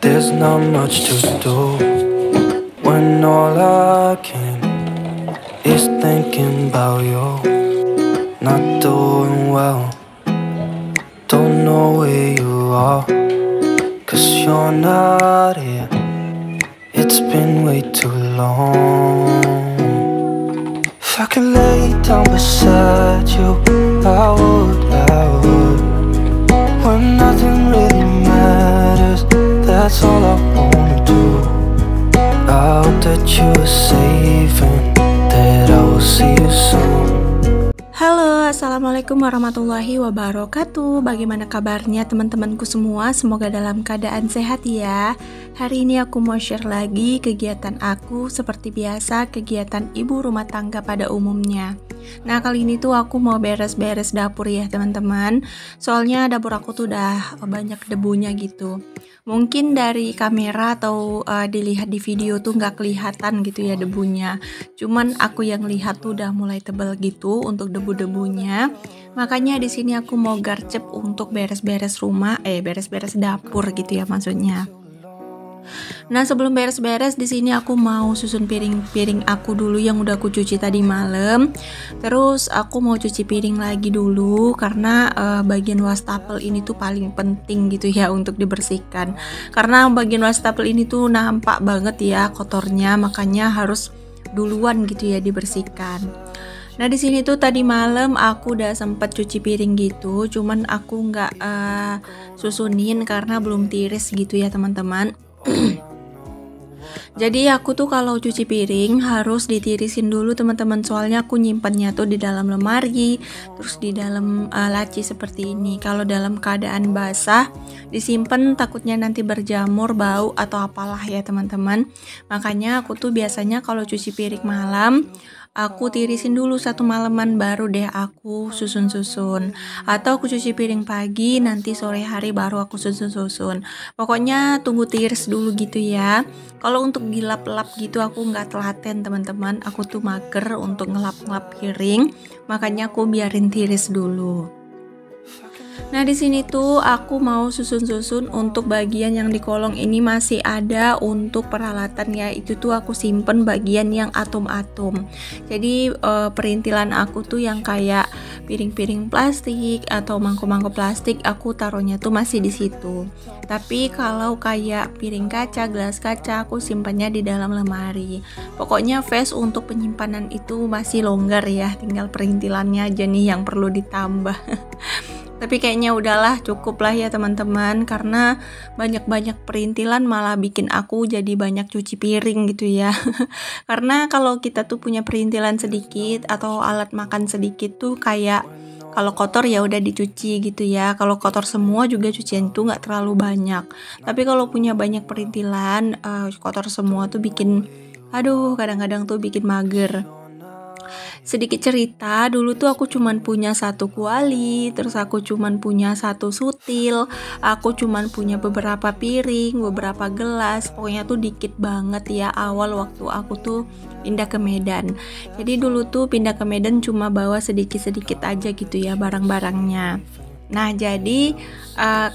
There's not much to do when all I can is thinking about you. Not doing well, don't know where you are, 'cause you're not here. It's been way too long. If I could lay down beside you, I would. When nothing really matters, that's all I wanna do. I hope that you are safe and that I will see you soon. Halo, assalamualaikum warahmatullahi wabarakatuh. Bagaimana kabarnya teman-temanku semua? Semoga dalam keadaan sehat ya. Hari ini aku mau share lagi kegiatan aku seperti biasa, kegiatan ibu rumah tangga pada umumnya. Nah, kali ini tuh aku mau beres-beres dapur ya teman-teman. Soalnya dapur aku tuh udah banyak debunya gitu. Mungkin dari kamera atau dilihat di video tuh nggak kelihatan gitu ya debunya. Cuman aku yang lihat tuh udah mulai tebal gitu untuk debu-debunya. Makanya di sini aku mau garcep untuk beres-beres rumah, beres-beres dapur gitu ya maksudnya. Nah, sebelum beres-beres di sini aku mau susun piring-piring aku dulu yang udah aku cuci tadi malam. Terus aku mau cuci piring lagi dulu karena bagian wastafel ini tuh paling penting gitu ya untuk dibersihkan. Karena bagian wastafel ini tuh nampak banget ya kotornya, makanya harus duluan gitu ya dibersihkan. Nah, di sini tuh tadi malam aku udah sempat cuci piring gitu, cuman aku nggak susunin karena belum tiris gitu ya teman-teman. Jadi aku tuh kalau cuci piring harus ditirisin dulu teman-teman, soalnya aku nyimpannya tuh di dalam lemari, terus di dalam laci seperti ini. Kalau dalam keadaan basah disimpan takutnya nanti berjamur, bau atau apalah ya teman-teman. Makanya aku tuh biasanya kalau cuci piring malam aku tirisin dulu satu malaman baru deh aku susun-susun. Atau aku cuci piring pagi, nanti sore hari baru aku susun-susun. Pokoknya tunggu tiris dulu gitu ya. Kalau untuk dilap-lap gitu aku nggak telaten teman-teman. Aku tuh mager untuk ngelap-ngelap piring, makanya aku biarin tiris dulu. Nah, di sini tuh aku mau susun-susun untuk bagian yang di kolong ini masih ada untuk peralatan ya. Itu tuh aku simpen bagian yang atom-atom. Jadi perintilan aku tuh yang kayak piring-piring plastik atau mangkok-mangkok plastik aku taruhnya tuh masih di situ. Tapi kalau kayak piring kaca, gelas kaca aku simpannya di dalam lemari. Pokoknya face untuk penyimpanan itu masih longgar ya. Tinggal perintilannya aja nih yang perlu ditambah. Tapi kayaknya udahlah cukup lah ya teman-teman, karena banyak-banyak perintilan malah bikin aku jadi banyak cuci piring gitu ya. Karena kalau kita tuh punya perintilan sedikit atau alat makan sedikit tuh kayak kalau kotor ya udah dicuci gitu ya. Kalau kotor semua juga cucian itu nggak terlalu banyak. Tapi kalau punya banyak perintilan kotor semua tuh bikin kadang-kadang tuh bikin mager. Sedikit cerita, dulu tuh aku cuman punya satu kuali, terus aku cuman punya satu sutil, aku cuman punya beberapa piring, beberapa gelas, pokoknya tuh dikit banget ya awal waktu aku tuh pindah ke Medan. Jadi dulu tuh pindah ke Medan cuma bawa sedikit-sedikit aja gitu ya barang-barangnya. Nah, jadi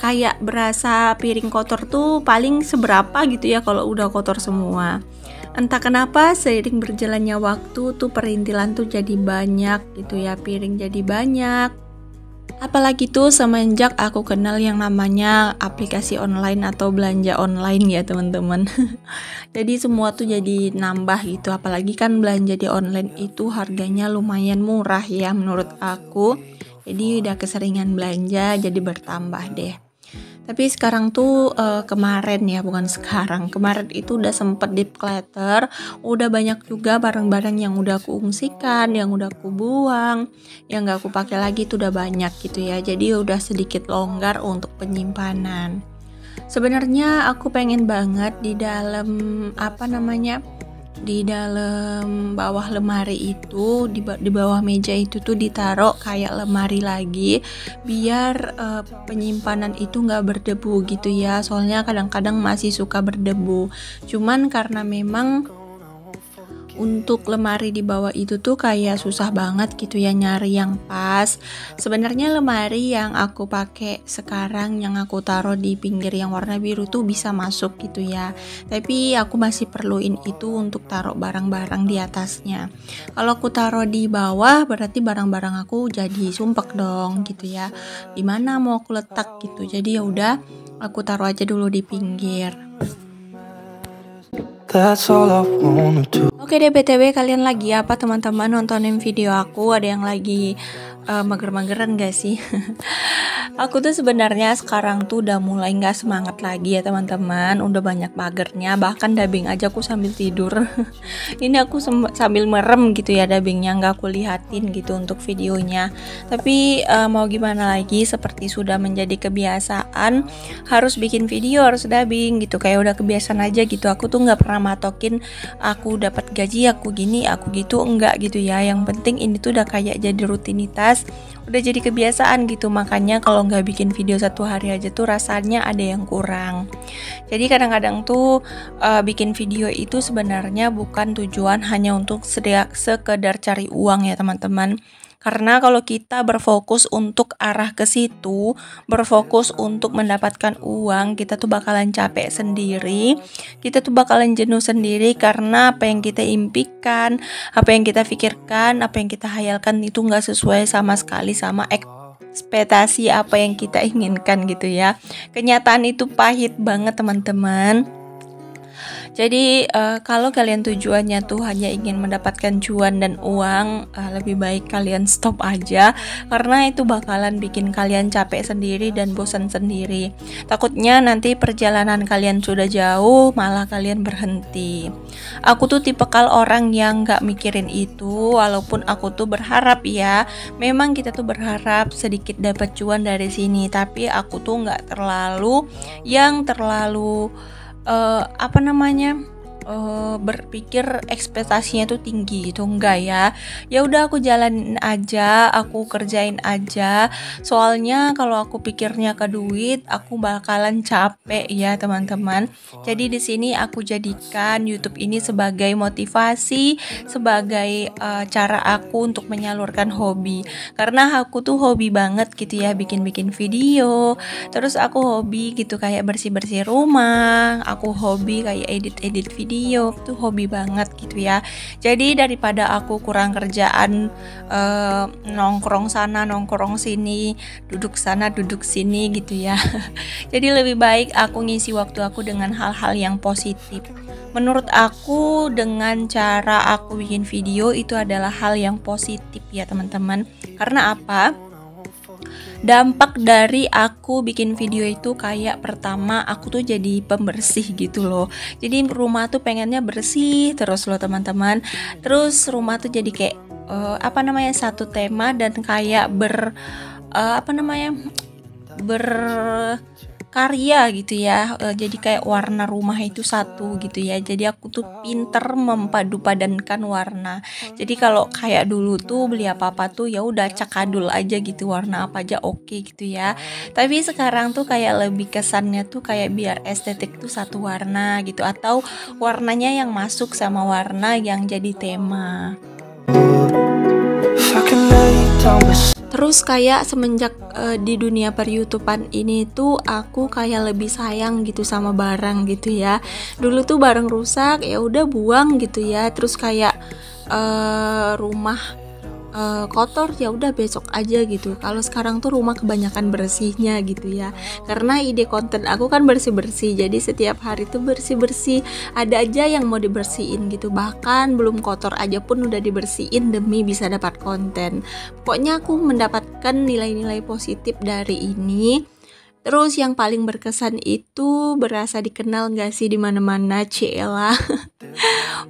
kayak berasa piring kotor tuh paling seberapa gitu ya kalau udah kotor semua. Entah kenapa seiring berjalannya waktu tuh perintilan tuh jadi banyak gitu ya, piring jadi banyak. Apalagi tuh semenjak aku kenal yang namanya aplikasi online atau belanja online ya teman-teman. Jadi semua tuh jadi nambah gitu, apalagi kan belanja di online itu harganya lumayan murah ya menurut aku. Jadi udah keseringan belanja jadi bertambah deh. Tapi sekarang tuh kemarin itu udah sempet deep clutter, udah banyak juga barang-barang yang udah aku ungsikan, yang udah aku buang, yang gak aku pakai lagi tuh udah banyak gitu ya. Jadi udah sedikit longgar untuk penyimpanan. Sebenarnya aku pengen banget di dalam di dalam bawah lemari itu, di bawah meja itu tuh ditaruh kayak lemari lagi biar penyimpanan itu nggak berdebu gitu ya, soalnya kadang-kadang masih suka berdebu. Cuman karena memang untuk lemari di bawah itu tuh kayak susah banget gitu ya nyari yang pas. Sebenarnya lemari yang aku pakai sekarang yang aku taruh di pinggir yang warna biru tuh bisa masuk gitu ya. Tapi aku masih perluin itu untuk taruh barang-barang di atasnya. Kalau aku taruh di bawah berarti barang-barang aku jadi sumpek dong gitu ya. Dimana mau aku letak gitu. Jadi ya udah aku taruh aja dulu di pinggir. That's all I wanna do. Oke deh, BTW kalian lagi apa teman-teman nontonin video aku? Ada yang lagi mager-mageran gak sih? Aku tuh sebenarnya sekarang tuh udah mulai gak semangat lagi ya teman-teman. Udah banyak magernya, bahkan dubbing aja aku sambil tidur. Ini aku sambil merem gitu ya dubbingnya, gak aku lihatin gitu untuk videonya. Tapi mau gimana lagi, seperti sudah menjadi kebiasaan harus bikin video, harus dubbing gitu. Kayak udah kebiasaan aja gitu. Aku tuh gak pernah matokin aku dapat gaji aku gini, aku gitu, enggak gitu ya. Yang penting ini tuh udah kayak jadi rutinitas, udah jadi kebiasaan gitu. Makanya kalau nggak bikin video satu hari aja tuh rasanya ada yang kurang. Jadi kadang-kadang tuh bikin video itu sebenarnya bukan tujuan hanya untuk sekedar cari uang ya teman-teman. Karena kalau kita berfokus untuk arah ke situ, berfokus untuk mendapatkan uang, kita tuh bakalan capek sendiri, kita tuh bakalan jenuh sendiri karena apa yang kita impikan, apa yang kita pikirkan, apa yang kita hayalkan itu nggak sesuai sama sekali sama ekspektasi apa yang kita inginkan gitu ya. Kenyataan itu pahit banget teman-teman. Jadi kalau kalian tujuannya tuh hanya ingin mendapatkan cuan dan uang, lebih baik kalian stop aja, karena itu bakalan bikin kalian capek sendiri dan bosan sendiri. Takutnya nanti perjalanan kalian sudah jauh, malah kalian berhenti. Aku tuh tipikal orang yang gak mikirin itu, walaupun aku tuh berharap ya, memang kita tuh berharap sedikit dapat cuan dari sini, tapi aku tuh gak terlalu berpikir ekspektasinya tuh tinggi itu enggak ya. Ya udah aku jalanin aja, aku kerjain aja. Soalnya kalau aku pikirnya ke duit, aku bakalan capek ya teman-teman. Jadi di sini aku jadikan YouTube ini sebagai motivasi, sebagai cara aku untuk menyalurkan hobi. Karena aku tuh hobi banget gitu ya bikin-bikin video. Terus aku hobi gitu kayak bersih-bersih rumah, aku hobi kayak edit-edit video, tuh hobi banget gitu ya. Jadi daripada aku kurang kerjaan, nongkrong sana nongkrong sini, duduk sana duduk sini gitu ya. Jadi lebih baik aku ngisi waktu aku dengan hal-hal yang positif. Menurut aku dengan cara aku bikin video itu adalah hal yang positif ya teman-teman. Karena apa? Dampak dari aku bikin video itu kayak pertama aku tuh jadi pembersih gitu loh. Jadi rumah tuh pengennya bersih terus loh teman-teman. Terus rumah tuh jadi kayak satu tema dan kayak berkarya gitu ya. Jadi kayak warna rumah itu satu gitu ya. Jadi aku tuh pinter memadupadankan warna. Jadi kalau kayak dulu tuh beli apa-apa tuh ya udah cakadul aja gitu, warna apa aja oke gitu ya. Tapi sekarang tuh kayak lebih kesannya tuh kayak biar estetik tuh satu warna gitu, atau warnanya yang masuk sama warna yang jadi tema. Terus kayak semenjak di dunia per-YouTubean ini tuh aku kayak lebih sayang gitu sama barang gitu ya. Dulu tuh barang rusak ya udah buang gitu ya. Terus kayak rumah kotor ya udah besok aja gitu. Kalau sekarang tuh rumah kebanyakan bersihnya gitu ya. Karena ide konten aku kan bersih-bersih. Jadi setiap hari tuh bersih-bersih. Ada aja yang mau dibersihin gitu. Bahkan belum kotor aja pun udah dibersihin demi bisa dapat konten. Pokoknya aku mendapatkan nilai-nilai positif dari ini. Terus yang paling berkesan itu berasa dikenal gak sih di mana-mana, Ciela.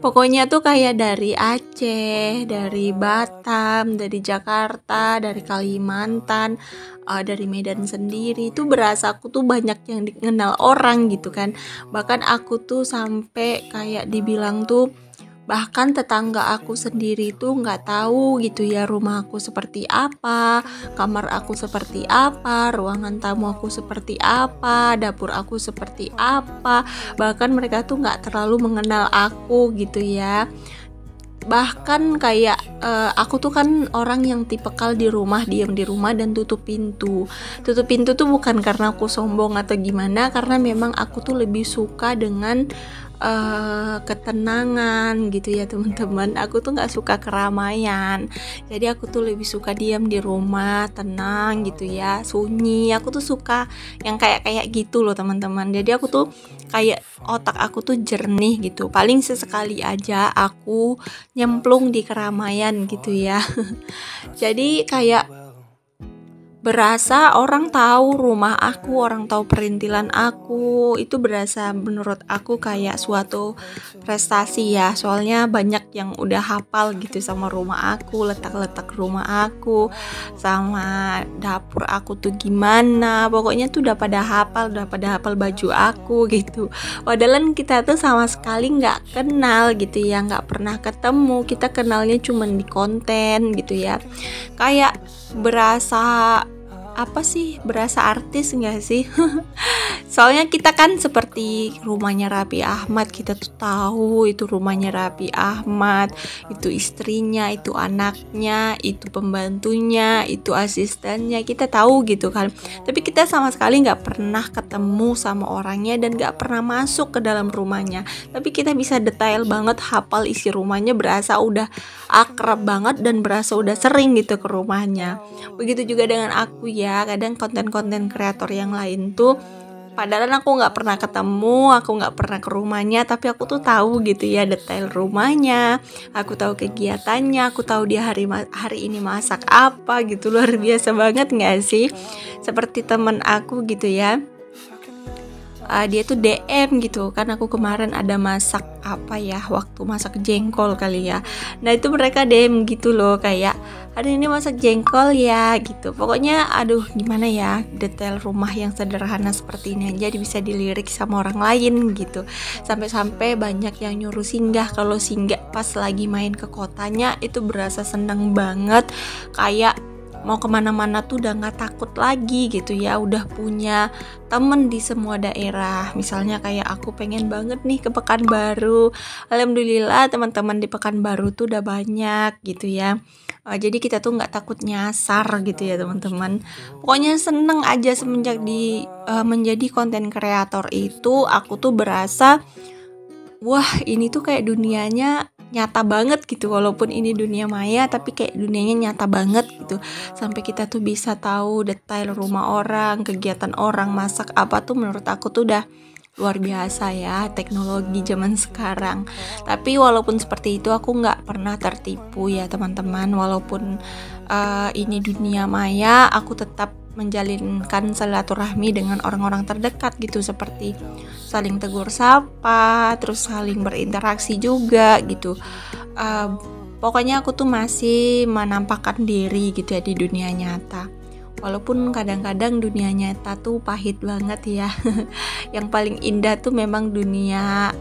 Pokoknya tuh kayak dari Aceh, dari Batam, dari Jakarta, dari Kalimantan, dari Medan sendiri. Itu berasa aku tuh banyak yang dikenal orang gitu kan. Bahkan aku tuh sampai kayak dibilang tuh, bahkan tetangga aku sendiri tuh nggak tahu gitu ya rumah aku seperti apa, kamar aku seperti apa, ruangan tamu aku seperti apa, dapur aku seperti apa. Bahkan mereka tuh nggak terlalu mengenal aku gitu ya. Bahkan kayak aku tuh kan orang yang tipikal di rumah, diam di rumah dan tutup pintu. Tutup pintu tuh bukan karena aku sombong atau gimana, karena memang aku tuh lebih suka dengan ketenangan gitu ya teman-teman. Aku tuh nggak suka keramaian, jadi aku tuh lebih suka diam di rumah, tenang gitu ya, sunyi. Aku tuh suka yang kayak gitu loh teman-teman. Jadi aku tuh kayak otak aku tuh jernih gitu. Paling sesekali aja aku nyemplung di keramaian gitu ya. Jadi kayak berasa orang tahu rumah aku, orang tahu perintilan aku. Itu berasa menurut aku kayak suatu prestasi ya. Soalnya banyak yang udah hafal gitu sama rumah aku, letak-letak rumah aku, sama dapur aku tuh gimana. Pokoknya tuh udah pada hafal baju aku gitu. Padahal kita tuh sama sekali nggak kenal gitu ya, nggak pernah ketemu. Kita kenalnya cuma di konten gitu ya. Kayak berasa berasa artis nggak sih? Soalnya kita kan seperti rumahnya Raffi Ahmad, kita tuh tahu itu rumahnya Raffi Ahmad, itu istrinya, itu anaknya, itu pembantunya, itu asistennya, kita tahu gitu kan. Tapi kita sama sekali nggak pernah ketemu sama orangnya dan nggak pernah masuk ke dalam rumahnya. Tapi kita bisa detail banget hafal isi rumahnya, berasa udah akrab banget dan berasa udah sering gitu ke rumahnya. Begitu juga dengan aku ya, kadang konten-konten kreator yang lain tuh padahal aku nggak pernah ketemu, aku nggak pernah ke rumahnya, tapi aku tuh tahu gitu ya detail rumahnya, aku tahu kegiatannya, aku tahu dia hari ini masak apa gitu. Luar biasa banget nggak sih? Seperti temen aku gitu ya, dia tuh DM gitu kan, aku kemarin ada masak waktu masak jengkol kali ya. Nah itu mereka DM gitu loh, kayak hari ini masak jengkol ya gitu. Pokoknya aduh gimana ya, detail rumah yang sederhana seperti ini aja bisa dilirik sama orang lain gitu. Sampai-sampai banyak yang nyuruh singgah. Kalau singgah pas lagi main ke kotanya itu berasa seneng banget, kayak mau kemana-mana tuh udah gak takut lagi gitu ya, udah punya temen di semua daerah. Misalnya kayak aku pengen banget nih ke Pekanbaru, alhamdulillah teman-teman di Pekanbaru tuh udah banyak gitu ya. Jadi kita tuh gak takut nyasar gitu ya teman-teman. Pokoknya seneng aja semenjak menjadi konten kreator itu. Aku tuh berasa wah ini tuh kayak dunianya nyata banget gitu, walaupun ini dunia maya tapi kayak dunianya nyata banget gitu. Sampai kita tuh bisa tahu detail rumah orang, kegiatan orang, masak apa tuh menurut aku tuh udah luar biasa ya teknologi zaman sekarang. Tapi walaupun seperti itu aku nggak pernah tertipu ya teman-teman. Walaupun ini dunia maya, aku tetap menjalinkan silaturahmi dengan orang-orang terdekat gitu, seperti saling tegur sapa, terus saling berinteraksi juga gitu. Pokoknya aku tuh masih menampakkan diri gitu ya di dunia nyata. Walaupun kadang-kadang dunia nyata tuh pahit banget ya. Yang paling indah tuh memang dunia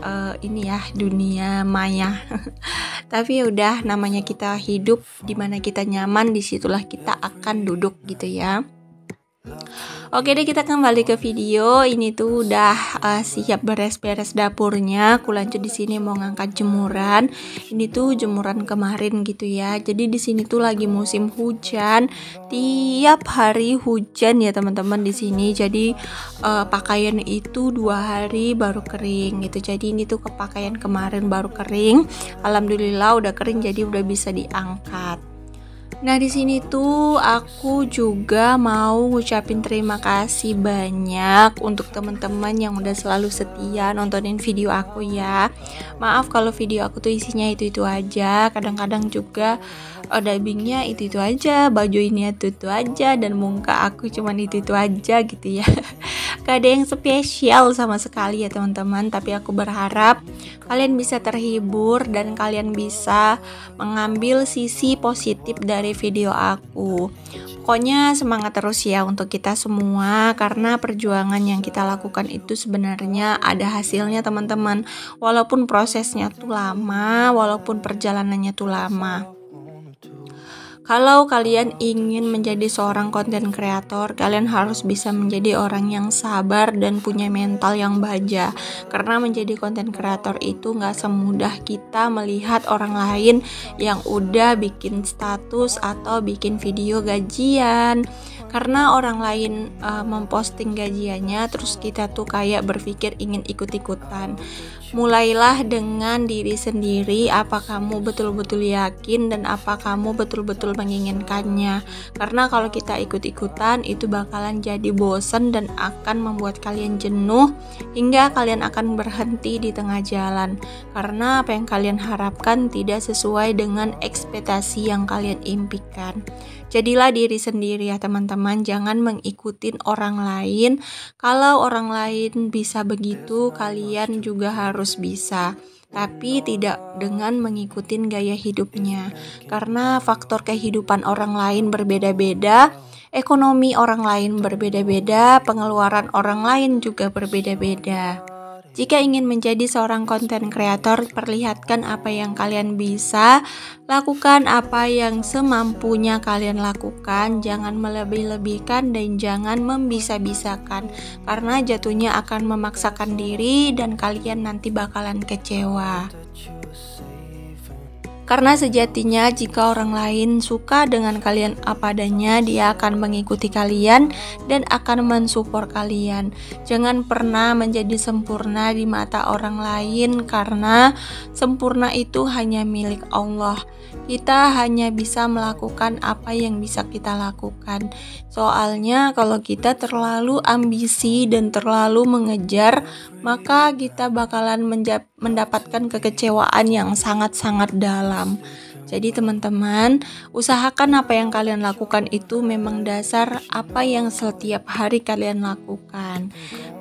dunia maya. Tapi ya udah, namanya kita hidup di mana kita nyaman, disitulah kita akan duduk gitu ya. Oke deh, kita kembali ke video. Ini tuh udah siap beres-beres dapurnya. Aku lanjut di sini mau ngangkat jemuran. Ini tuh jemuran kemarin gitu ya. Jadi di sini tuh lagi musim hujan. Tiap hari hujan ya teman-teman di sini. Jadi pakaian itu 2 hari baru kering gitu. Jadi ini tuh pakaian kemarin baru kering. Alhamdulillah udah kering, jadi udah bisa diangkat. Nah di sini tuh aku juga mau ngucapin terima kasih banyak untuk teman-teman yang udah selalu setia nontonin video aku ya. Maaf kalau video aku tuh isinya itu aja. Kadang-kadang juga dubbingnya itu aja, baju ini itu aja, dan muka aku cuman itu aja gitu ya. Gak ada yang spesial sama sekali ya teman-teman. Tapi aku berharap kalian bisa terhibur dan kalian bisa mengambil sisi positif dari video aku. Pokoknya semangat terus ya untuk kita semua, karena perjuangan yang kita lakukan itu sebenarnya ada hasilnya teman-teman. Walaupun prosesnya tuh lama, walaupun perjalanannya tuh lama. Kalau kalian ingin menjadi seorang konten kreator, kalian harus bisa menjadi orang yang sabar dan punya mental yang baja. Karena menjadi konten kreator itu gak semudah kita melihat orang lain yang udah bikin status atau bikin video gajian. Karena orang lain memposting gajiannya, terus kita tuh kayak berpikir ingin ikut-ikutan. Mulailah dengan diri sendiri, apa kamu betul-betul yakin dan apa kamu betul-betul menginginkannya. Karena kalau kita ikut-ikutan itu bakalan jadi bosen dan akan membuat kalian jenuh hingga kalian akan berhenti di tengah jalan. Karena apa yang kalian harapkan tidak sesuai dengan ekspektasi yang kalian impikan. Jadilah diri sendiri ya teman-teman, jangan mengikutin orang lain. Kalau orang lain bisa begitu, kalian juga harus bisa. Tapi tidak dengan mengikuti gaya hidupnya. Karena faktor kehidupan orang lain berbeda-beda, ekonomi orang lain berbeda-beda, pengeluaran orang lain juga berbeda-beda. Jika ingin menjadi seorang konten kreator, perlihatkan apa yang kalian bisa, lakukan apa yang semampunya kalian lakukan, jangan melebih-lebihkan dan jangan membisa-bisakan, karena jatuhnya akan memaksakan diri dan kalian nanti bakalan kecewa. Karena sejatinya jika orang lain suka dengan kalian apa adanya, dia akan mengikuti kalian dan akan mensupport kalian. Jangan pernah menjadi sempurna di mata orang lain, karena sempurna itu hanya milik Allah. Kita hanya bisa melakukan apa yang bisa kita lakukan. Soalnya kalau kita terlalu ambisi dan terlalu mengejar, maka kita bakalan mendapatkan kekecewaan yang sangat-sangat dalam. Jadi teman-teman, usahakan apa yang kalian lakukan itu memang dasar apa yang setiap hari kalian lakukan.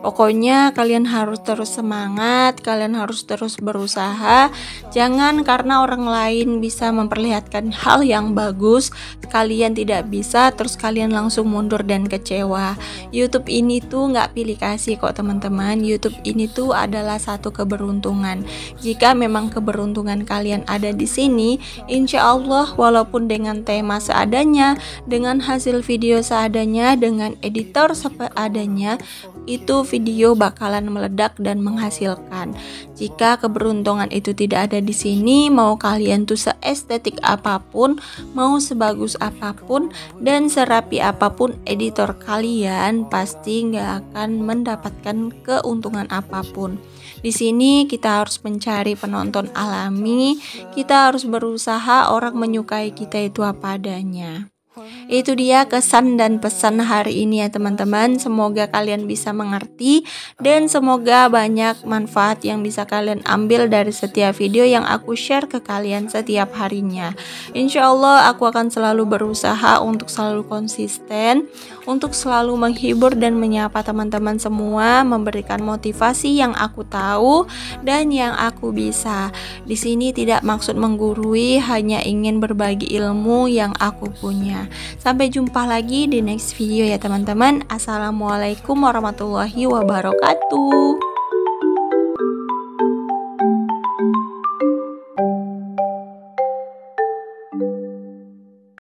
Pokoknya kalian harus terus semangat, kalian harus terus berusaha. Jangan karena orang lain bisa memperlihatkan hal yang bagus, kalian tidak bisa, terus kalian langsung mundur dan kecewa. YouTube ini tuh gak pilih kasih kok teman-teman. YouTube ini tuh adalah satu keberuntungan. Jika memang keberuntungan kalian ada di sini, insya Allah walaupun dengan tema seadanya, dengan hasil video seadanya, dengan editor seadanya, itu video bakalan meledak dan menghasilkan. Jika keberuntungan itu tidak ada di sini, mau kalian tuh seestetik apapun, mau sebagus apapun, dan serapi apapun editor kalian, pasti nggak akan mendapatkan keuntungan apapun. Di sini kita harus mencari penonton alami, kita harus berusaha orang menyukai kita itu apa adanya. Itu dia kesan dan pesan hari ini ya teman-teman. Semoga kalian bisa mengerti dan semoga banyak manfaat yang bisa kalian ambil dari setiap video yang aku share ke kalian setiap harinya. Insya Allah aku akan selalu berusaha untuk selalu konsisten, untuk selalu menghibur dan menyapa teman-teman semua, memberikan motivasi yang aku tahu dan yang aku bisa. Di sini tidak maksud menggurui, hanya ingin berbagi ilmu yang aku punya. Sampai jumpa lagi di next video ya teman-teman. Assalamualaikum warahmatullahi wabarakatuh.